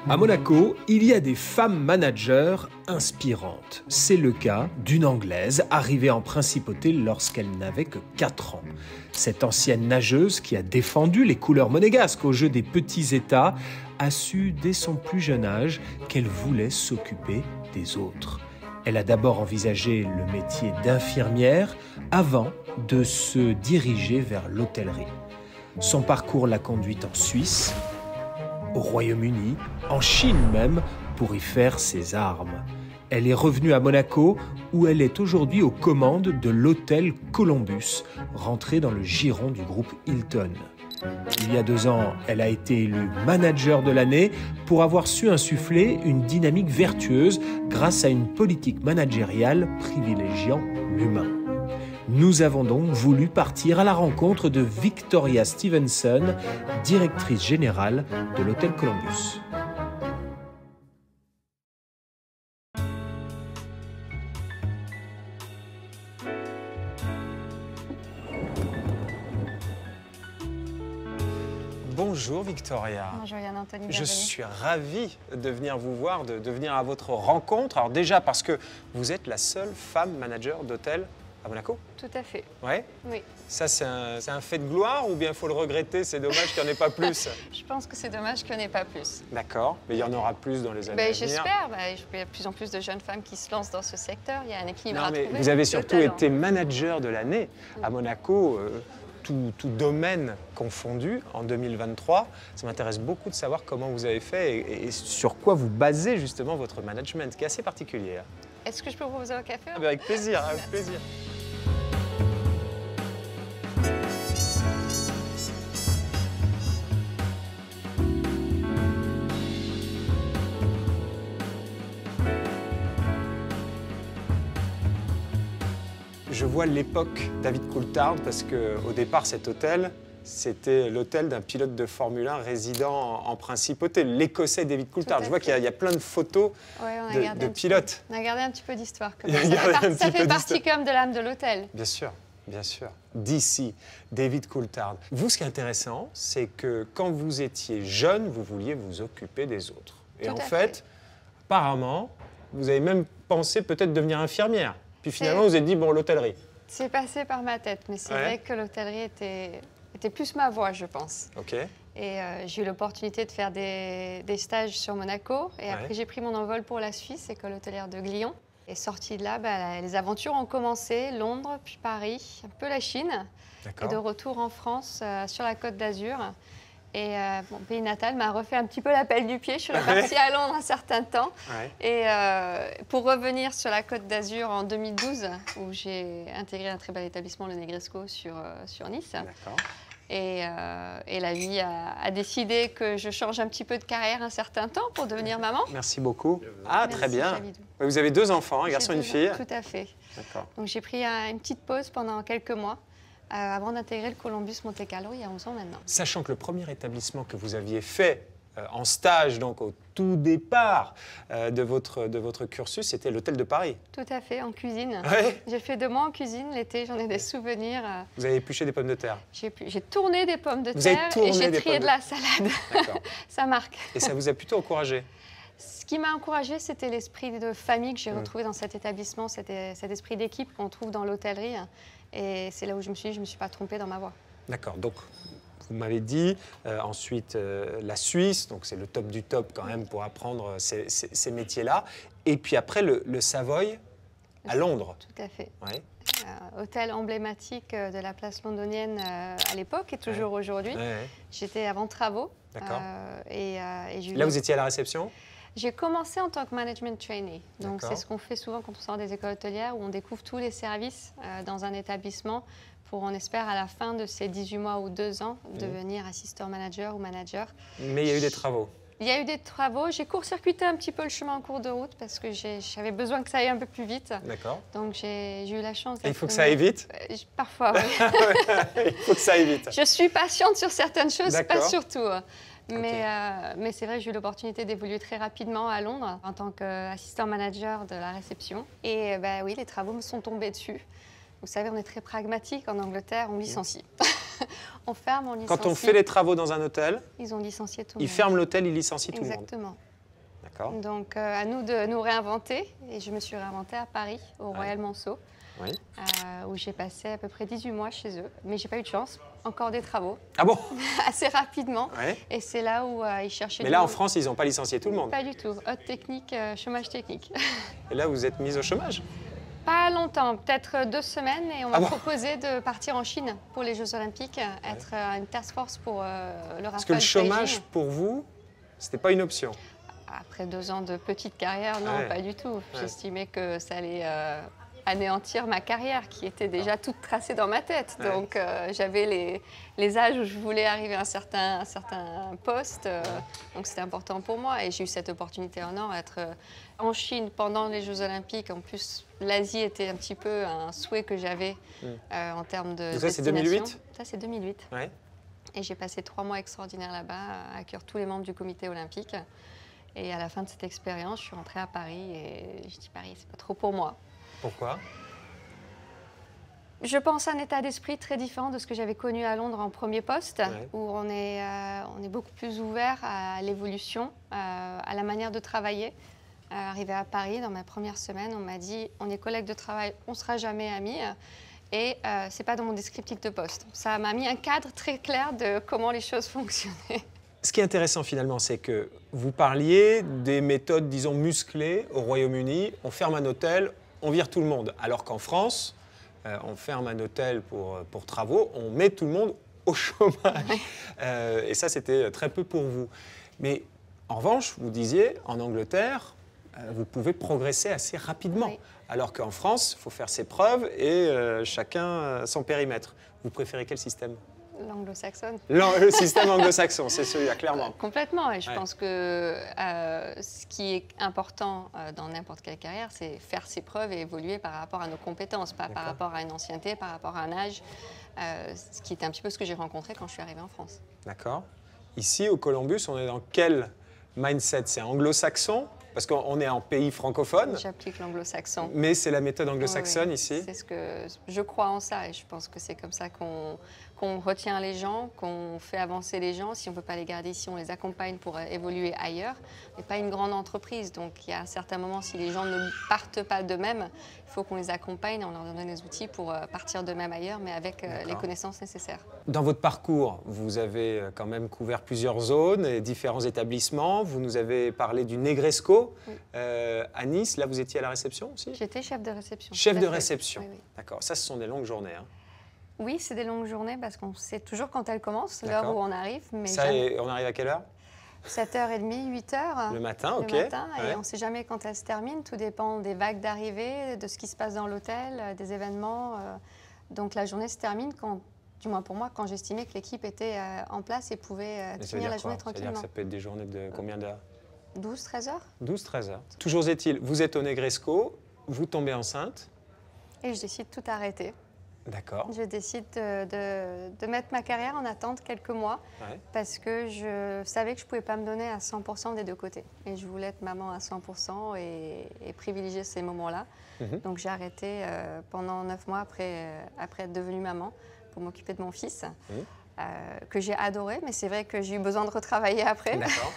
À Monaco, il y a des femmes managers inspirantes. C'est le cas d'une Anglaise arrivée en principauté lorsqu'elle n'avait que 4 ans. Cette ancienne nageuse qui a défendu les couleurs monégasques au jeu des petits États a su dès son plus jeune âge qu'elle voulait s'occuper des autres. Elle a d'abord envisagé le métier d'infirmière avant de se diriger vers l'hôtellerie. Son parcours l'a conduite en Suisse, au Royaume-Uni, en Chine même, pour y faire ses armes. Elle est revenue à Monaco, où elle est aujourd'hui aux commandes de l'hôtel Columbus, rentrée dans le giron du groupe Hilton. Il y a 2 ans, elle a été élue manager de l'année pour avoir su insuffler une dynamique vertueuse grâce à une politique managériale privilégiant l'humain. Nous avons donc voulu partir à la rencontre de Victoria Stevenson, directrice générale de l'hôtel Columbus. Bonjour Victoria. Bonjour Yann-Anthony. Je suis ravi de venir vous voir, de venir à votre rencontre. Alors déjà parce que vous êtes la seule femme manager d'hôtel à Monaco. Tout à fait. Ouais. Oui. Ça c'est un fait de gloire ou bien il faut le regretter, c'est dommage qu'il n'y en ait pas plus? Je pense que c'est dommage qu'il n'y en ait pas plus. D'accord, mais il y en aura plus dans les années à venir. J'espère. Il y a de plus en plus de jeunes femmes qui se lancent dans ce secteur. Il y a un équilibre à trouver. Vous avez surtout été manager de l'année à Monaco. Tout domaine confondu en 2023. Ça m'intéresse beaucoup de savoir comment vous avez fait et sur quoi vous basez justement votre management, qui est assez particulier. Est-ce que je peux vous proposer un café? Avec plaisir, avec plaisir. Je vois l'époque David Coulthard parce qu'au départ, cet hôtel, c'était l'hôtel d'un pilote de Formule 1 résidant en principauté, l'Écossais David Coulthard. Je vois qu'il y a plein de photos de pilotes. On a gardé un petit peu d'histoire. Ça fait partie comme de l'âme de l'hôtel. Bien sûr, bien sûr. DC, David Coulthard. Vous, ce qui est intéressant, c'est que quand vous étiez jeune, vous vouliez vous occuper des autres. Et en fait, apparemment, vous avez même pensé peut-être devenir infirmière. Puis finalement, vous vous êtes dit, bon, l'hôtellerie. C'est passé par ma tête, mais c'est vrai que l'hôtellerie était plus ma voie, je pense. OK. Et j'ai eu l'opportunité de faire des stages sur Monaco. Et après, j'ai pris mon envol pour la Suisse, école hôtelière de Glion. Et sortie de là, les aventures ont commencé. Londres, puis Paris, un peu la Chine. Et de retour en France, sur la Côte d'Azur. Et mon pays natal m'a refait un petit peu l'appel du pied. Je suis repartie à Londres un certain temps. Et pour revenir sur la Côte d'Azur en 2012, où j'ai intégré un très bel établissement, le Negresco, sur Nice. Et la vie a décidé que je change un petit peu de carrière un certain temps pour devenir maman. Merci beaucoup. Ah, merci, très bien. Chalidou. Vous avez 2 enfants, un garçon et une fille. Tout à fait. D'accord. Donc j'ai pris une petite pause pendant quelques mois. Avant d'intégrer le Columbus Monte Carlo il y a 11 ans maintenant. Sachant que le premier établissement que vous aviez fait en stage, donc au tout départ de votre cursus, c'était l'hôtel de Paris. Tout à fait, en cuisine. Ouais. J'ai fait 2 mois en cuisine l'été, j'en ai des souvenirs. Vous avez épluché des pommes de terre? J'ai tourné des pommes de terre et j'ai trié de la salade. Ça marque. Et ça vous a plutôt encouragé? Ce qui m'a encouragée, c'était l'esprit de famille que j'ai retrouvé dans cet établissement, cet esprit d'équipe qu'on trouve dans l'hôtellerie. Et c'est là où je me suis dit, je ne me suis pas trompée dans ma voie. D'accord, donc vous m'avez dit, ensuite la Suisse, donc c'est le top du top quand même pour apprendre ces métiers-là. Et puis après le Savoy à Londres. Tout à fait. Hôtel emblématique de la place londonienne à l'époque et toujours aujourd'hui. J'étais avant travaux. D'accord. Là, vous étiez à la réception? J'ai commencé en tant que management trainee. Donc, c'est ce qu'on fait souvent quand on sort des écoles hôtelières, où on découvre tous les services dans un établissement pour, on espère, à la fin de ces 18 mois ou 2 ans, devenir assistant manager ou manager. Mais il y a eu des travaux? Il y a eu des travaux. J'ai court-circuité un petit peu le chemin en cours de route parce que j'avais besoin que ça aille un peu plus vite. D'accord. Donc, j'ai eu la chance... Et il faut que ça aille vite? Parfois, oui. Il faut que ça aille vite. Je suis patiente sur certaines choses, pas sur tout. Mais c'est vrai que j'ai eu l'opportunité d'évoluer très rapidement à Londres en tant qu'assistant manager de la réception. Et oui, les travaux me sont tombés dessus. Vous savez, on est très pragmatique en Angleterre, on licencie. On ferme, on licencie. Quand on fait les travaux dans un hôtel, ils ont licencié tout le ils monde. ferment l'hôtel, ils licencient tout le monde. Exactement. D'accord. Donc, à nous de nous réinventer. Et je me suis réinventée à Paris, au Royal Monceau, Oui. où j'ai passé à peu près 18 mois chez eux. Mais j'ai pas eu de chance. Encore des travaux, Ah bon? assez rapidement. Ouais. Et c'est là où ils cherchaient Mais du là, en monde. France, ils n'ont pas licencié tout le monde. Pas du tout. Haute technique, chômage technique. Et là, vous êtes mise au chômage. Pas longtemps, peut-être 2 semaines. Et on m'a bon proposé de partir en Chine pour les Jeux Olympiques, être une task force pour le Parce que le chômage, pour vous, c'était pas une option. Après 2 ans de petite carrière, non, Ouais. pas du tout. Ouais. J'estimais que ça allait anéantir ma carrière, qui était déjà toute tracée dans ma tête. Ouais. Donc j'avais les âges où je voulais arriver à un certain poste. Donc c'était important pour moi. Et j'ai eu cette opportunité en or, être en Chine pendant les Jeux Olympiques. En plus, l'Asie était un petit peu un souhait que j'avais en termes de Donc ça, c'est destination. 2008? Ça, c'est 2008. Ouais. Et j'ai passé 3 mois extraordinaires là-bas, à accueillir tous les membres du comité olympique. Et à la fin de cette expérience, je suis rentrée à Paris et je dis Paris, c'est pas trop pour moi. Pourquoi? Je pense à un état d'esprit très différent de ce que j'avais connu à Londres en premier poste, Ouais. où on est beaucoup plus ouvert à l'évolution, à la manière de travailler. Arrivé à Paris, dans ma première semaine, on m'a dit on est collègues de travail, on ne sera jamais amis. Et c'est pas dans mon descriptif de poste. Ça m'a mis un cadre très clair de comment les choses fonctionnaient. Ce qui est intéressant finalement, c'est que vous parliez des méthodes, disons, musclées au Royaume-Uni. On ferme un hôtel, on vire tout le monde. Alors qu'en France, on ferme un hôtel pour travaux, on met tout le monde au chômage. Et ça, c'était très peu pour vous. Mais en revanche, vous disiez, en Angleterre, vous pouvez progresser assez rapidement. Oui. Alors qu'en France, il faut faire ses preuves et chacun son périmètre. Vous préférez quel système? L'anglo-saxonne. Le système anglo-saxon, c'est celui-là, clairement. Complètement. Et je Ouais. pense que ce qui est important dans n'importe quelle carrière, c'est faire ses preuves et évoluer par rapport à nos compétences, pas par rapport à une ancienneté, par rapport à un âge, ce qui était un petit peu ce que j'ai rencontré quand je suis arrivée en France. D'accord. Ici, au Columbus, on est dans quel mindset? C'est anglo-saxon? Parce qu'on est en pays francophone, J'applique l'anglo-saxon. mais c'est la méthode anglo-saxonne Oui, ici. c'est ce que je crois en ça et je pense que c'est comme ça qu'on retient les gens, qu'on fait avancer les gens. Si on ne peut pas les garder ici, on les accompagne pour évoluer ailleurs. On n'est pas une grande entreprise, donc il y a à certains moments, si les gens ne partent pas d'eux-mêmes, il faut qu'on les accompagne, on leur donne les outils pour partir d'eux-mêmes ailleurs, mais avec les connaissances nécessaires. Dans votre parcours, vous avez quand même couvert plusieurs zones et différents établissements. Vous nous avez parlé du Negresco à Nice. Là, vous étiez à la réception aussi? J'étais chef de réception. Chef tout à de fait. réception. Oui, oui. D'accord. Ça, ce sont des longues journées. Hein. Oui, c'est des longues journées parce qu'on sait toujours quand elles commencent, l'heure D'accord. où on arrive. Mais Ça, et on arrive à quelle heure? 7h30, 8h. Le matin, ok. Le matin, et Ouais. on ne sait jamais quand elle se termine. Tout dépend des vagues d'arrivée, de ce qui se passe dans l'hôtel, des événements. Donc la journée se termine quand, du moins pour moi, quand j'estimais que l'équipe était en place et pouvait Mais ça veut finir dire la quoi? journée Ça veut dire tranquillement. que ça peut être des journées de combien d'heures? 12-13 heures. 12-13 heures. Toujours est-il, vous êtes au Negresco, vous tombez enceinte. Et je décide tout arrêter. D'accord. Je décide de mettre ma carrière en attente quelques mois Ouais. parce que je savais que je ne pouvais pas me donner à 100% des deux côtés. Et je voulais être maman à 100% et privilégier ces moments-là. Donc j'ai arrêté pendant 9 mois après être devenue maman pour m'occuper de mon fils, que j'ai adoré. Mais c'est vrai que j'ai eu besoin de retravailler après. D'accord.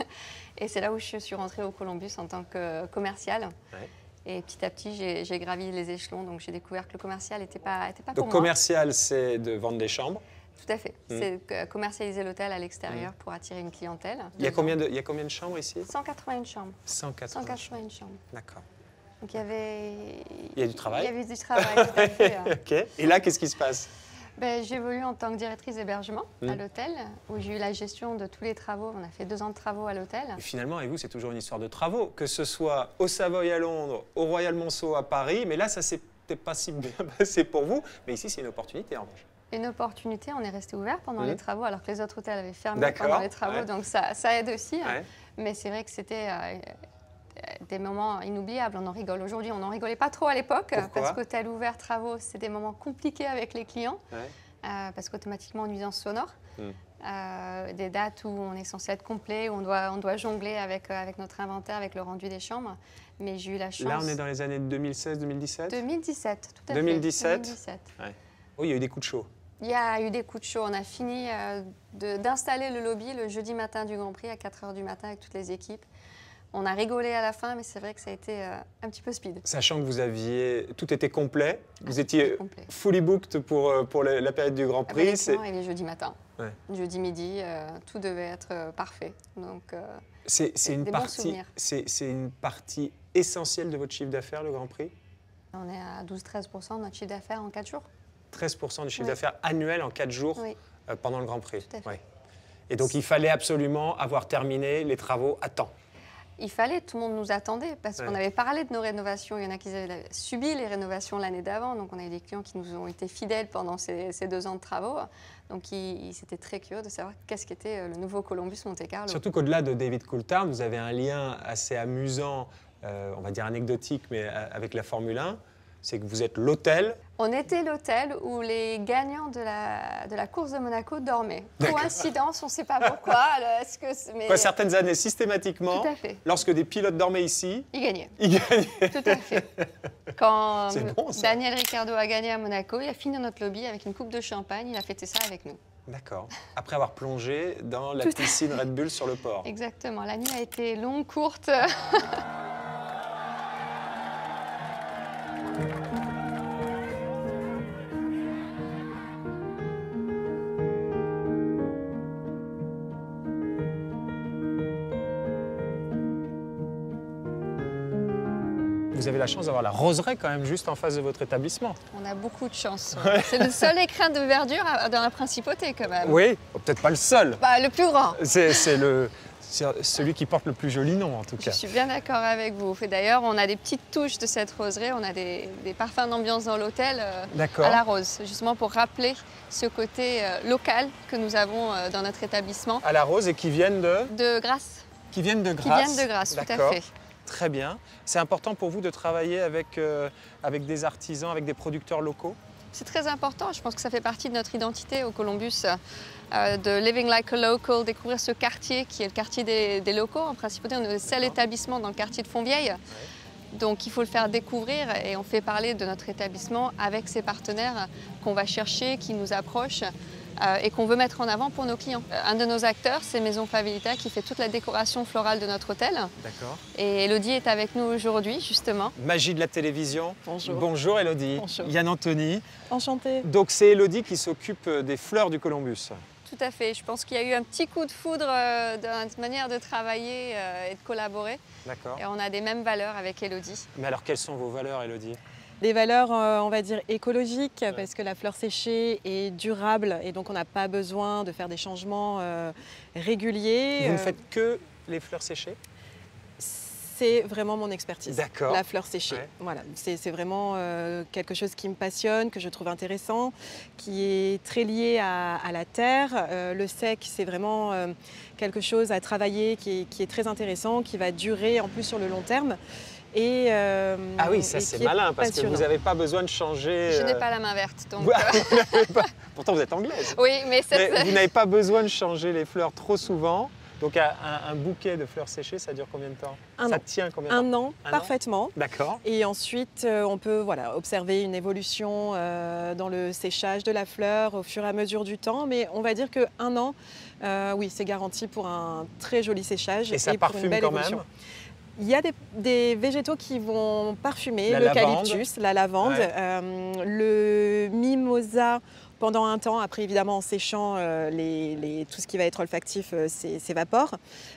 Et c'est là où je suis rentrée au Columbus en tant que commerciale. Ouais. Et petit à petit, j'ai gravi les échelons, donc j'ai découvert que le commercial n'était pas pour Donc moi. commercial, c'est de vendre des chambres. Tout à fait. C'est commercialiser l'hôtel à l'extérieur pour attirer une clientèle. Il y a combien de chambres ici? 181 chambres. 180. 181 chambres. D'accord. Donc il y avait... Il y a du travail. Il y avait du travail, tout à fait. Ok. Et là, qu'est-ce qui se passe? J'évolue en tant que directrice d'hébergement à l'hôtel, où j'ai eu la gestion de tous les travaux. On a fait 2 ans de travaux à l'hôtel. Et finalement, avec vous, c'est toujours une histoire de travaux. Que ce soit au Savoy à Londres, au Royal Monceau à Paris. Mais là, ça s'est peut-être pas si bien passé pour vous. Mais ici, c'est une opportunité en revanche. Une opportunité, on est resté ouvert pendant les travaux, alors que les autres hôtels avaient fermé D'accord, pendant les travaux. ouais. Donc ça aide aussi. Ouais. Mais c'est vrai que c'était des moments inoubliables. On en rigole aujourd'hui. On n'en rigolait pas trop à l'époque. Pourquoi? Parce qu'hôtel ouvert, travaux, c'est des moments compliqués avec les clients. Ouais. Parce qu'automatiquement, nuisance sonore. Des dates où on est censé être complet, où on doit jongler avec notre inventaire, avec le rendu des chambres. Mais j'ai eu la chance... Là, on est dans les années 2016-2017 2017, tout à 2017. fait. 2017. Ouais. Oh, il y a eu des coups de chaud. Il y a eu des coups de chaud. On a fini d'installer le lobby le jeudi matin du Grand Prix à 4 h du matin avec toutes les équipes. On a rigolé à la fin, mais c'est vrai que ça a été un petit peu speed. Sachant que vous aviez... Tout était complet. Vous étiez fully booked pour la période du Grand Prix. Et les jeudis matin. Ouais. Jeudi midi, tout devait être parfait. Donc, c'est une partie essentielle de votre chiffre d'affaires, le Grand Prix? On est à 12-13% de notre chiffre d'affaires en 4 jours. 13% du chiffre d'affaires annuel en 4 jours pendant le Grand Prix. Tout à fait. Ouais. Et donc, il fallait absolument avoir terminé les travaux à temps. Il fallait, tout le monde nous attendait parce qu'on avait parlé de nos rénovations. Il y en a qui avaient subi les rénovations l'année d'avant. Donc, on a eu des clients qui nous ont été fidèles pendant ces 2 ans de travaux. Donc, ils étaient très curieux de savoir qu'est-ce qu'était le nouveau Columbus Monte Carlo. Surtout qu'au-delà de David Coulthard, vous avez un lien assez amusant, on va dire anecdotique, mais avec la Formule 1. C'est que vous êtes l'hôtel. On était l'hôtel où les gagnants de la course de Monaco dormaient. Coïncidence, on ne sait pas pourquoi. Certaines années, systématiquement, lorsque des pilotes dormaient ici... Ils gagnaient. Tout à fait. Quand Daniel Ricciardo a gagné à Monaco, il a fini dans notre lobby avec une coupe de champagne. Il a fêté ça avec nous. D'accord. Après avoir plongé dans la piscine Red Bull sur le port. Exactement. La nuit a été longue, courte. Vous avez la chance d'avoir la roseraie quand même juste en face de votre établissement. On a beaucoup de chance. Ouais. C'est le seul écrin de verdure dans la principauté quand même. Oui, peut-être pas le seul. Le plus grand. C'est celui qui porte le plus joli nom en tout cas. Je suis bien d'accord avec vous. Et d'ailleurs, on a des petites touches de cette roseraie. On a des parfums d'ambiance dans l'hôtel à la rose, justement pour rappeler ce côté local que nous avons dans notre établissement. À la rose et qui viennent de Grasse. Qui viennent de Grasse. Qui viennent de Grasse, tout à fait. Très bien. C'est important pour vous de travailler avec des artisans, avec des producteurs locaux? C'est très important. Je pense que ça fait partie de notre identité au Columbus, de living like a local, découvrir ce quartier qui est le quartier des locaux. En principauté, on est le seul établissement dans le quartier de Fontvieille. Ouais. Donc il faut le faire découvrir et on fait parler de notre établissement avec ses partenaires qu'on va chercher, qui nous approchent. Et qu'on veut mettre en avant pour nos clients. Un de nos acteurs, c'est Maison Favelita qui fait toute la décoration florale de notre hôtel. D'accord. Et Elodie est avec nous aujourd'hui, justement. Magie de la télévision. Bonjour. Bonjour Elodie. Bonjour. Yann Anthony. Enchantée. Donc c'est Elodie qui s'occupe des fleurs du Columbus. Tout à fait. Je pense qu'il y a eu un petit coup de foudre dans notre manière de travailler et de collaborer. D'accord. Et on a des mêmes valeurs avec Elodie. Mais alors quelles sont vos valeurs, Elodie? Des valeurs, on va dire, écologiques, parce que la fleur séchée est durable et donc on n'a pas besoin de faire des changements réguliers. Vous ne faites que les fleurs séchées? C'est vraiment mon expertise, la fleur séchée. Ouais. Voilà, c'est vraiment quelque chose qui me passionne, que je trouve intéressant, qui est très lié à la terre. Le sec, c'est vraiment quelque chose à travailler qui est très intéressant, qui va durer en plus sur le long terme. Ah oui, ça c'est malin parce que vous n'avez pas besoin de changer. Je n'ai pas la main verte. Donc Pourtant vous êtes anglaise. Oui, mais vous n'avez pas besoin de changer les fleurs trop souvent. Donc un bouquet de fleurs séchées, ça dure combien de temps? Ça tient combien de temps? Un an, parfaitement. D'accord. Et ensuite, on peut observer une évolution dans le séchage de la fleur au fur et à mesure du temps. Mais on va dire qu'un an, oui, c'est garanti pour un très joli séchage et ça pour une belle évolution. Même. Il y a des végétaux qui vont parfumer, l'eucalyptus, la lavande, le mimosa pendant un temps. Après, évidemment, en séchant, tout ce qui va être olfactif s'évapore.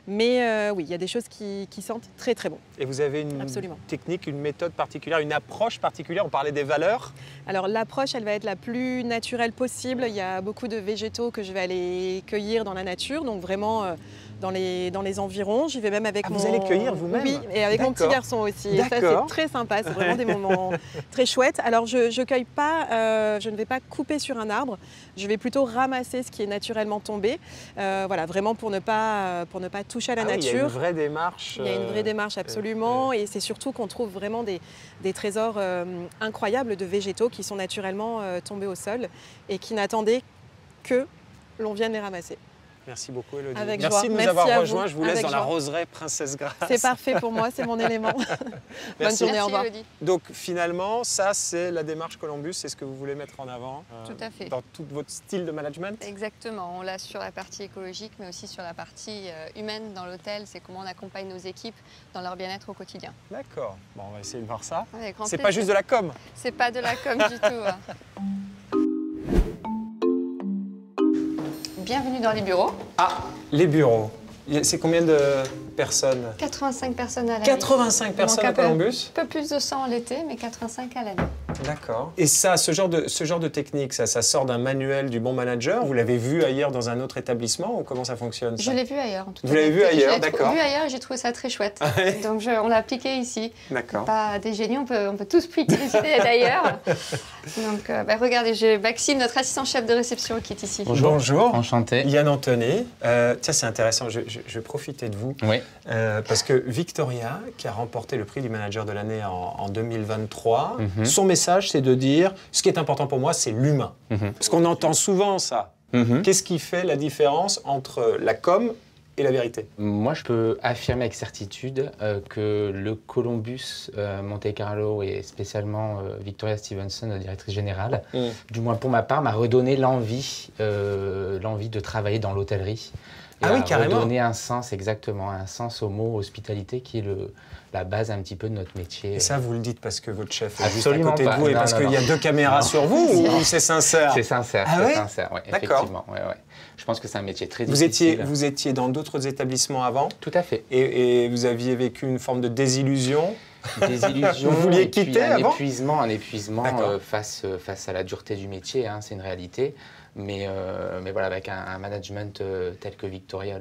Mais oui, il y a des choses qui sentent très très bon. Et vous avez une technique, une méthode particulière, une approche particulière? On parlait des valeurs. Alors l'approche, elle va être la plus naturelle possible. Il y a beaucoup de végétaux que je vais aller cueillir dans la nature, donc vraiment dans les environs. J'y vais même avec Vous allez cueillir vous-même? Oui, et avec mon petit garçon aussi. Et ça, c'est très sympa. C'est vraiment des moments très chouettes. Alors, je cueille pas, je ne vais pas couper sur un arbre. Je vais plutôt ramasser ce qui est naturellement tombé. Voilà, vraiment pour ne pas toucher à la nature. Oui, il y a une vraie démarche. Il y a une vraie démarche, absolument. Et c'est surtout qu'on trouve vraiment des trésors incroyables de végétaux qui sont naturellement tombés au sol et qui n'attendaient que l'on vienne les ramasser. Merci beaucoup, Élodie. Avec Merci joie. de nous Merci avoir à rejoints. vous. Je vous laisse Avec dans la joie. roseraie Princesse Grasse. C'est parfait pour moi, c'est mon élément. Bonne journée, au revoir. Élodie. Donc finalement, ça c'est la démarche Columbus, c'est ce que vous voulez mettre en avant Tout à fait. dans tout votre style de management. Exactement, on l'a sur la partie écologique, mais aussi sur la partie humaine dans l'hôtel. C'est comment on accompagne nos équipes dans leur bien-être au quotidien. D'accord. Bon, on va essayer de voir ça. Avec grand C'est pas plaisir. juste de la com. C'est pas de la com du tout. Hein. Bienvenue dans les bureaux. Ah, les bureaux. C'est combien de personnes? 85 personnes à l'année. 85 personnes à Columbus. Un peu plus de 100 l'été, mais 85 à l'année. D'accord. Et ça, ce genre de technique, ça sort d'un manuel du bon manager? Vous l'avez vu ailleurs dans un autre établissement ou comment ça fonctionne ça? Je l'ai vu ailleurs. En tout cas. Vous l'avez vu ailleurs, Je l'ai d'accord. vu ailleurs et j'ai trouvé ça très chouette. Ah ouais. Donc on l'a appliqué ici. D'accord. Pas des génies, on peut tous piquer des idées d'ailleurs. Donc regardez, j'ai Maxime, notre assistant chef de réception qui est ici. Bonjour. Bonjour. Enchanté. Yann Anthony. Tiens, c'est intéressant, je vais profiter de vous. Oui. Parce que Victoria, qui a remporté le prix du manager de l'année en 2023, Mhm. son message, c'est de dire, ce qui est important pour moi, c'est l'humain. Mhm. Parce qu'on entend souvent ça. Mhm. Qu'est-ce qui fait la différence entre la com et la vérité? Moi, je peux affirmer avec certitude que le Columbus Monte Carlo et spécialement Victoria Stevenson, la directrice générale, du moins pour ma part, m'a redonné l'envie de travailler dans l'hôtellerie. Ah oui, carrément. Redonner un sens, exactement, un sens au mot hospitalité qui est la base un petit peu de notre métier. Et ça, vous le dites parce que votre chef est juste à Absolument côté de pas. vous et Non, parce non, qu'il y a non. 2 caméras Non. sur vous ou c'est sincère? C'est sincère, Ah ouais? ouais, D'accord. effectivement. Ouais, ouais. Je pense que c'est un métier très Vous difficile. étiez dans d'autres établissements avant Tout à fait. et vous aviez vécu une forme de désillusion. Des illusions. Vous vouliez et puis quitter avant? un épuisement D'accord. face à la dureté du métier, hein, c'est une réalité. Mais voilà, avec un management tel que Victoria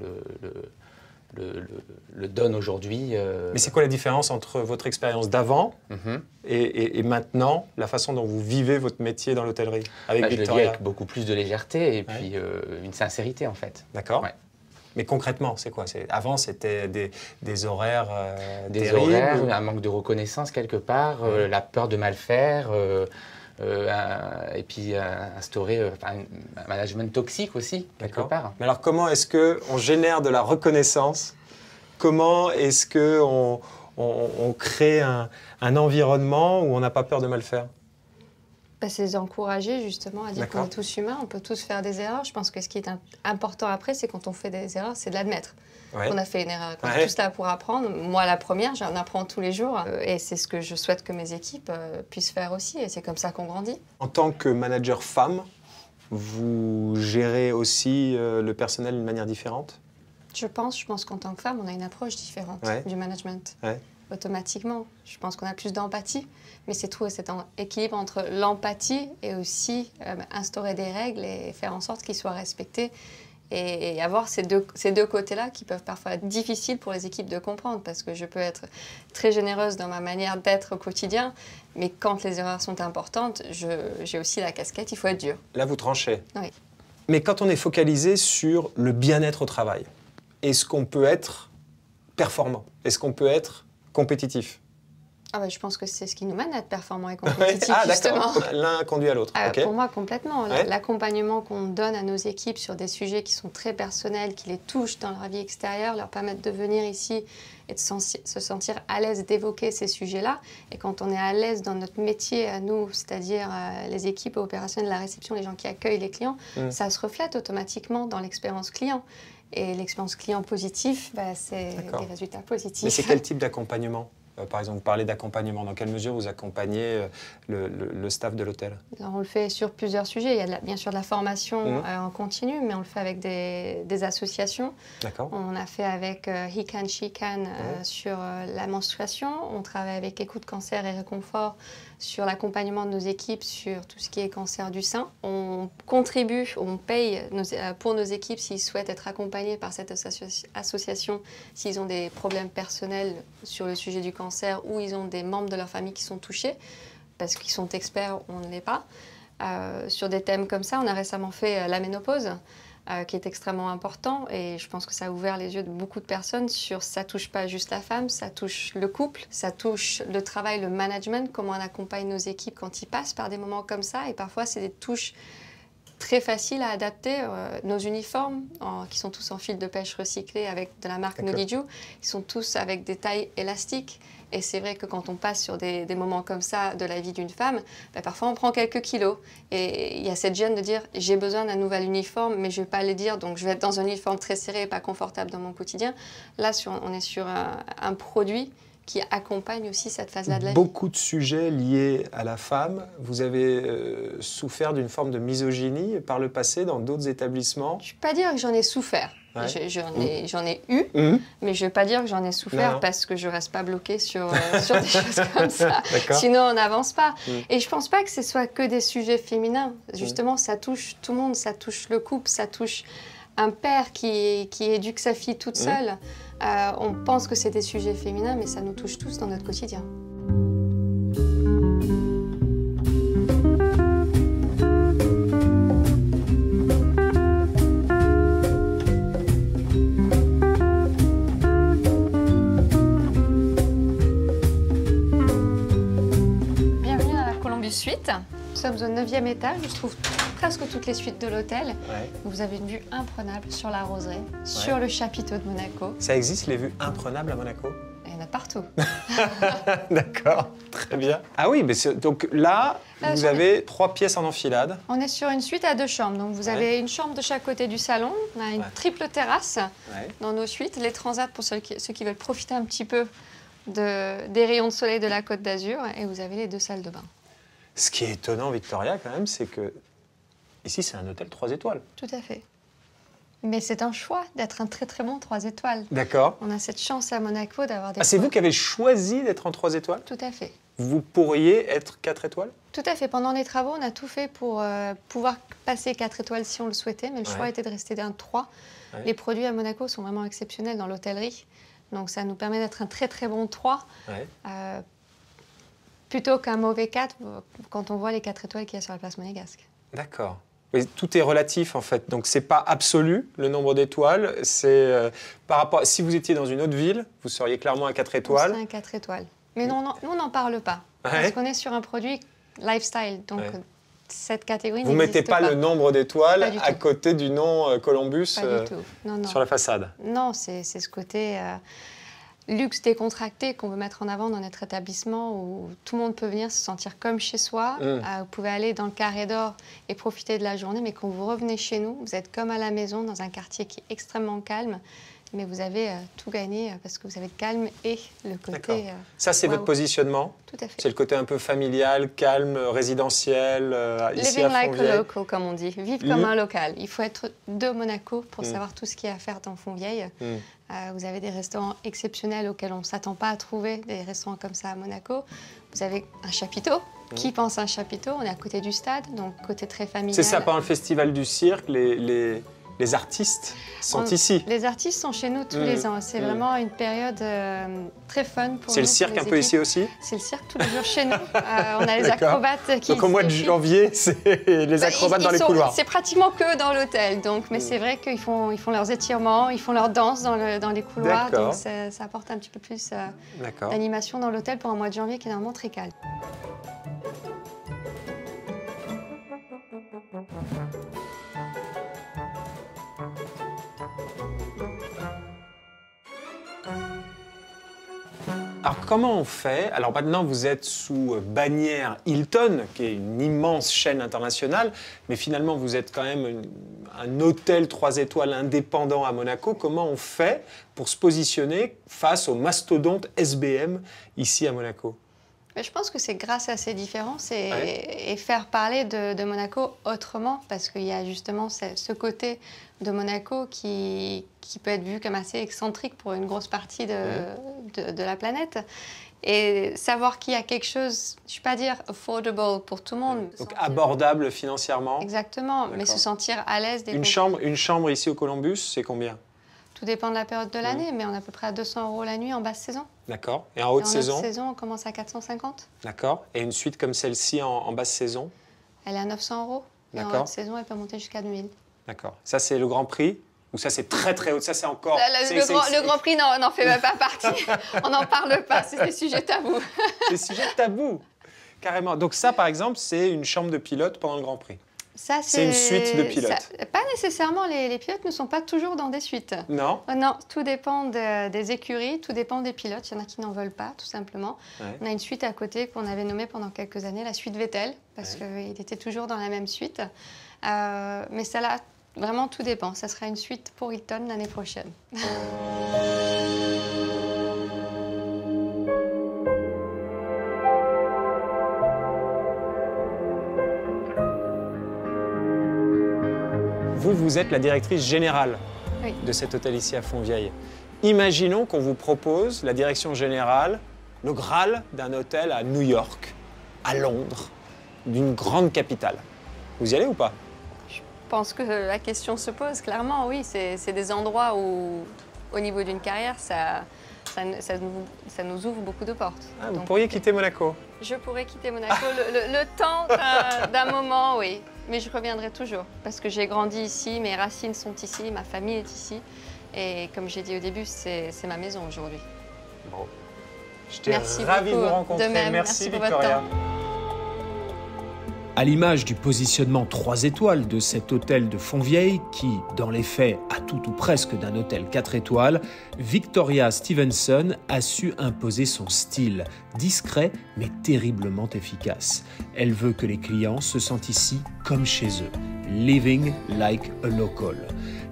le donne aujourd'hui. Mais c'est quoi la différence entre votre expérience d'avant Mhm. et maintenant, la façon dont vous vivez votre métier dans l'hôtellerie avec Je le vis Victoria? avec beaucoup plus de légèreté et puis une sincérité en fait. D'accord. Ouais. Mais concrètement, c'est quoi? Avant, c'était des horaires Des terribles. horaires, un manque de reconnaissance quelque part, la peur de mal faire. Et puis instaurer un management toxique aussi, quelque D'accord. part. Mais alors, comment est-ce qu'on génère de la reconnaissance? Comment est-ce qu'on on crée un environnement où on n'a pas peur de mal faire? C'est encourager justement à dire qu'on D'accord. est tous humains, on peut tous faire des erreurs. Je pense que ce qui est important après, c'est quand on fait des erreurs, c'est de l'admettre. Ouais. On a fait une erreur. On Ouais. est tous là pour apprendre. Moi, la première, j'en apprends tous les jours. Et c'est ce que je souhaite que mes équipes puissent faire aussi. Et c'est comme ça qu'on grandit. En tant que manager femme, vous gérez aussi le personnel d'une manière différente? Je pense qu'en tant que femme, on a une approche différente Ouais. du management. Ouais. Automatiquement, je pense qu'on a plus d'empathie. Mais c'est trouver cet équilibre entre l'empathie et aussi instaurer des règles et faire en sorte qu'ils soient respectés. Et avoir ces deux côtés-là qui peuvent parfois être difficiles pour les équipes de comprendre parce que je peux être très généreuse dans ma manière d'être au quotidien, mais quand les erreurs sont importantes, j'ai aussi la casquette, il faut être dur. Là, vous tranchez. Oui. Mais quand on est focalisé sur le bien-être au travail, est-ce qu'on peut être performant? Est-ce qu'on peut être compétitif? Je pense que c'est ce qui nous mène à être performant et compétitif, Ah, justement. d'accord. L'un conduit à l'autre. Ok. Pour moi, complètement. Ouais. L'accompagnement qu'on donne à nos équipes sur des sujets qui sont très personnels, qui les touchent dans leur vie extérieure, leur permettent de venir ici et de se sentir à l'aise d'évoquer ces sujets-là. Et quand on est à l'aise dans notre métier à nous, c'est-à-dire les équipes opérationnelles, la réception, les gens qui accueillent les clients, ça se reflète automatiquement dans l'expérience client. Et l'expérience client positive, c'est D'accord. des résultats positifs. Mais c'est quel type d'accompagnement? Par exemple, vous parlez d'accompagnement. Dans quelle mesure vous accompagnez le staff de l'hôtel? Alors, on le fait sur plusieurs sujets. Il y a bien sûr de la formation en continu, mais on le fait avec des associations. D'accord. On a fait avec He Can, She Can sur la menstruation. On travaille avec Écoute Cancer et Réconfort sur l'accompagnement de nos équipes sur tout ce qui est cancer du sein. On contribue, on paye pour nos équipes s'ils souhaitent être accompagnés par cette association, s'ils ont des problèmes personnels sur le sujet du cancer ou ils ont des membres de leur famille qui sont touchés, parce qu'ils sont experts, on ne l'est pas. Sur des thèmes comme ça, on a récemment fait la ménopause, qui est extrêmement important et je pense que ça a ouvert les yeux de beaucoup de personnes sur ça touche pas juste la femme, ça touche le couple, ça touche le travail, le management, comment on accompagne nos équipes quand ils passent par des moments comme ça et parfois c'est des touches très facile à adapter. Nos uniformes, qui sont tous en fil de pêche recyclé avec de la marque Noliju, ils sont tous avec des tailles élastiques. Et c'est vrai que quand on passe sur des moments comme ça de la vie d'une femme, parfois on prend quelques kilos. Et il y a cette gêne de dire « j'ai besoin d'un nouvel uniforme, mais je ne vais pas le dire, donc je vais être dans un uniforme très serré et pas confortable dans mon quotidien ». Là, on est sur un produit qui accompagne aussi cette phase-là de la vie. Beaucoup de sujets liés à la femme. Vous avez souffert d'une forme de misogynie par le passé dans d'autres établissements? Je ne vais pas dire que j'en ai souffert. Ouais. J'en ai eu, mais je ne vais pas dire que j'en ai souffert parce que je ne reste pas bloquée sur des choses comme ça. Sinon, on n'avance pas. Et je ne pense pas que ce soit que des sujets féminins. Justement, ça touche tout le monde. Ça touche le couple, ça touche un père qui éduque sa fille toute seule. On pense que c'est des sujets féminins, mais ça nous touche tous dans notre quotidien. Bienvenue dans la Columbus Suite. Nous sommes au 9e étage, je trouve presque toutes les suites de l'hôtel. Ouais. Vous avez une vue imprenable sur la roseraie, sur le chapiteau de Monaco. Ça existe, les vues imprenables à Monaco? Il y en a partout. D'accord, très bien. Ah oui, mais donc là vous avez 3 pièces en enfilade. On est sur une suite à 2 chambres. Donc vous avez une chambre de chaque côté du salon. On a une triple terrasse dans nos suites. Les transats pour ceux qui veulent profiter un petit peu des rayons de soleil de la Côte d'Azur. Et vous avez les 2 salles de bain. Ce qui est étonnant, Victoria, quand même, c'est que ici, c'est un hôtel 3 étoiles. Tout à fait. Mais c'est un choix d'être un très très bon 3 étoiles. D'accord. On a cette chance à Monaco d'avoir des... Ah, c'est vous qui avez choisi d'être en 3 étoiles? Tout à fait. Vous pourriez être 4 étoiles? Tout à fait. Pendant les travaux, on a tout fait pour pouvoir passer 4 étoiles si on le souhaitait, mais le choix était de rester d'un 3. Les produits à Monaco sont vraiment exceptionnels dans l'hôtellerie. Donc ça nous permet d'être un très très bon 3. Plutôt qu'un mauvais 4 quand on voit les 4 étoiles qu'il y a sur la place monégasque. D'accord. Oui, tout est relatif en fait, donc c'est pas absolu le nombre d'étoiles, c'est par rapport... Si vous étiez dans une autre ville, vous seriez clairement à 4 étoiles. On serait à 4 étoiles. Mais non, nous on n'en parle pas, parce qu'on est sur un produit lifestyle, donc cette catégorie n'existe pas. Vous mettez pas le nombre d'étoiles à côté du nom Columbus sur la façade? Non, c'est ce côté... luxe décontracté qu'on veut mettre en avant dans notre établissement où tout le monde peut venir se sentir comme chez soi. Vous pouvez aller dans le Carré d'Or et profiter de la journée, mais quand vous revenez chez nous, vous êtes comme à la maison dans un quartier qui est extrêmement calme. Mais vous avez tout gagné parce que vous avez le calme et le côté... Ça, c'est votre positionnement? Tout à fait. C'est le côté un peu familial, calme, résinciel, ici Living à like Fontvieille. a local, comme on dit. Vivre comme un local. Il faut être de Monaco pour savoir tout ce qu'il y a à faire dans Fontvieille. Vous avez des restaurants exceptionnels auxquels on ne s'attend pas à trouver, des restaurants comme ça à Monaco. Vous avez un chapiteau. Qui pense à un chapiteau? On est à côté du stade, donc côté très familial. C'est ça, pendant le festival du cirque, les artistes sont ici. Les artistes sont chez nous tous les ans. C'est vraiment une période très fun pour nous. C'est le cirque un peu ici aussi? C'est le cirque tous les jours chez nous. On a les acrobates qui... Donc au mois de janvier, c'est les acrobates dans les couloirs. C'est pratiquement que dans l'hôtel. Mais c'est vrai qu'ils font leurs étirements, ils font leurs danses dans les couloirs. Donc ça apporte un petit peu plus d'animation dans l'hôtel pour un mois de janvier qui est normalement très calme. Alors comment on fait? Alors maintenant vous êtes sous bannière Hilton, qui est une immense chaîne internationale, mais finalement vous êtes quand même un hôtel 3 étoiles indépendant à Monaco. Comment on fait pour se positionner face au mastodonte SBM ici à Monaco? Mais je pense que c'est grâce à ces différences et faire parler de Monaco autrement, parce qu'il y a justement ce côté de Monaco qui peut être vu comme assez excentrique pour une grosse partie de la planète. Et savoir qu'il y a quelque chose, je ne vais pas dire affordable pour tout le monde. Donc abordable financièrement. Exactement, mais se sentir à l'aise. Une chambre ici au Columbus, c'est combien? Tout dépend de la période de l'année, mais on est à peu près à 200 € la nuit en basse saison. D'accord. Et en haute saison? En haute saison, on commence à 450. D'accord. Et une suite comme celle-ci en basse saison? Elle est à 900 €. Et en haute saison, elle peut monter jusqu'à 2000. D'accord. Ça, c'est le Grand Prix? Ou ça, c'est très très haut? Ça, c'est encore... Le Grand Prix n'en fait même pas partie. On n'en parle pas, c'est des sujets tabous. Des sujets tabous, carrément. Donc ça, par exemple, c'est une chambre de pilote pendant le Grand Prix? C'est une suite de pilotes. Pas nécessairement, les pilotes ne sont pas toujours dans des suites. Non. Non, tout dépend des écuries, tout dépend des pilotes. Il y en a qui n'en veulent pas, tout simplement. Ouais. On a une suite à côté qu'on avait nommée pendant quelques années, la suite Vettel, parce qu'il était toujours dans la même suite. Mais ça là, vraiment tout dépend. Ça sera une suite pour Hilton l'année prochaine. Vous êtes la directrice générale de cet hôtel ici à Fontvieille. Imaginons qu'on vous propose la direction générale, le Graal d'un hôtel à New York, à Londres, d'une grande capitale. Vous y allez ou pas? Je pense que la question se pose, clairement, oui. C'est des endroits où, au niveau d'une carrière, ça nous ouvre beaucoup de portes. Ah, vous pourriez quitter Monaco? Je pourrais quitter Monaco le temps d'un moment, oui. Mais je reviendrai toujours, parce que j'ai grandi ici, mes racines sont ici, ma famille est ici. Et comme j'ai dit au début, c'est ma maison aujourd'hui. Bon. J'étais ravi de vous rencontrer. De même. Merci pour Victoria. votre temps. À l'image du positionnement 3 étoiles de cet hôtel de Fontvieille, qui, dans les faits, a tout ou presque d'un hôtel 4 étoiles, Victoria Stevenson a su imposer son style, discret mais terriblement efficace. Elle veut que les clients se sentent ici comme chez eux, living like a local.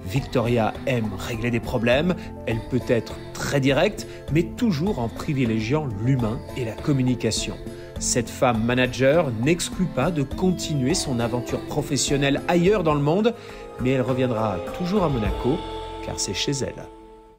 Victoria aime régler des problèmes, elle peut être très directe, mais toujours en privilégiant l'humain et la communication. Cette femme manager n'exclut pas de continuer son aventure professionnelle ailleurs dans le monde, mais elle reviendra toujours à Monaco, car c'est chez elle.